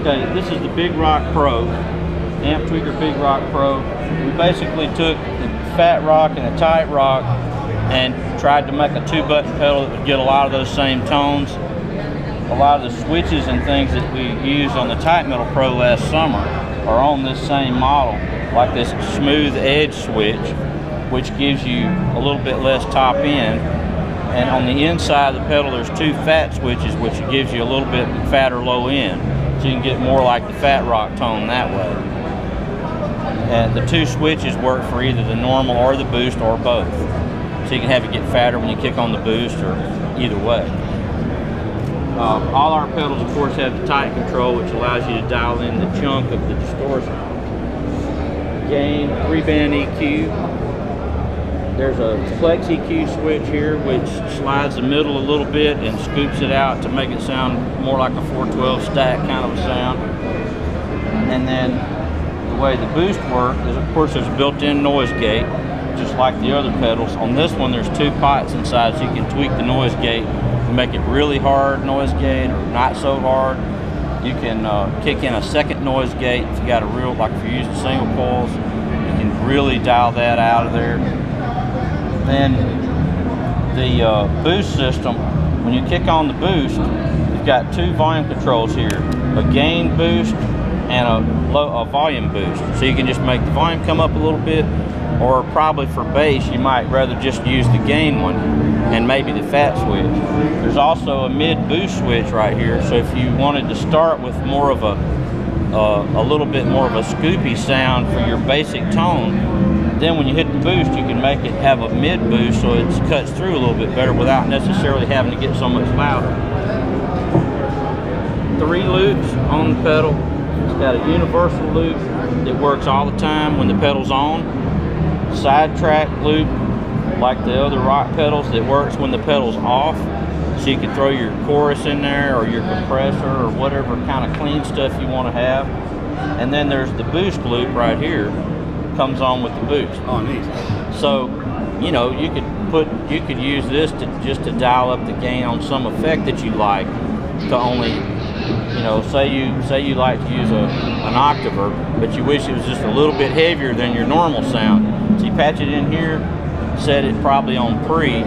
Okay, this is the Big Rock Pro, Amptweaker Big Rock Pro. We basically took the fat rock and the tight rock and tried to make a 2-button pedal that would get a lot of those same tones. A lot of the switches and things that we used on the Tight Metal Pro last summer are on this same model, like this smooth edge switch, which gives you a little bit less top end. And on the inside of the pedal, there's 2 fat switches, which gives you a little bit fatter low end. So you can get more like the fat rock tone that way. And the 2 switches work for either the normal or the boost or both. So you can have it get fatter when you kick on the boost or either way. All our pedals, of course, have the tight control, which allows you to dial in the chunk of the distortion. Gain, 3-band EQ. There's a flex EQ switch here, which slides the middle a little bit and scoops it out to make it sound more like a 412 stack kind of a sound. And then the way the boost works is, of course, there's a built-in noise gate, just like the other pedals. On this one, there's 2 pots inside, so you can tweak the noise gate and make it really hard noise gate or not so hard. You can kick in a second noise gate if you got a real, like if you're using single coils, you can really dial that out of there. Then the boost system, when you kick on the boost, you've got 2 volume controls here, a gain boost and a volume boost. So you can just make the volume come up a little bit, or probably for bass you might rather just use the gain one and maybe the fat switch. There's also a mid boost switch right here, so if you wanted to start with more of a little bit more of a scoopy sound for your basic tone, then when you hit the boost you can make it have a mid boost so it cuts through a little bit better without necessarily having to get so much louder. 3 loops on the pedal. It's got a universal loop that works all the time when the pedal's on. Sidetrack loop, like the other rock pedals, that works when the pedal's off. So you can throw your chorus in there or your compressor or whatever kind of clean stuff you want to have. And then there's the boost loop right here, comes on with the boost. Oh, neat. So, you know, you could use this to just to dial up the gain on some effect that you like, to only, you know, say you like to use an octaver, but you wish it was just a little bit heavier than your normal sound. So you patch it in here, set it probably on pre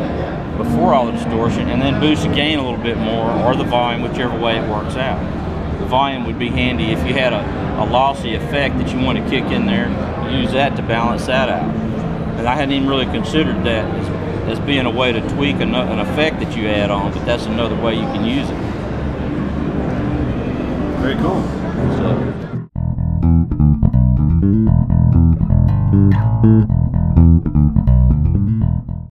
before all the distortion, and then boost the gain a little bit more, or the volume, whichever way it works out. The volume would be handy if you had a lossy effect that you want to kick in there. Use that to balance that out. And I hadn't even really considered that as being a way to tweak an effect that you add on, but that's another way you can use it. Very cool. So.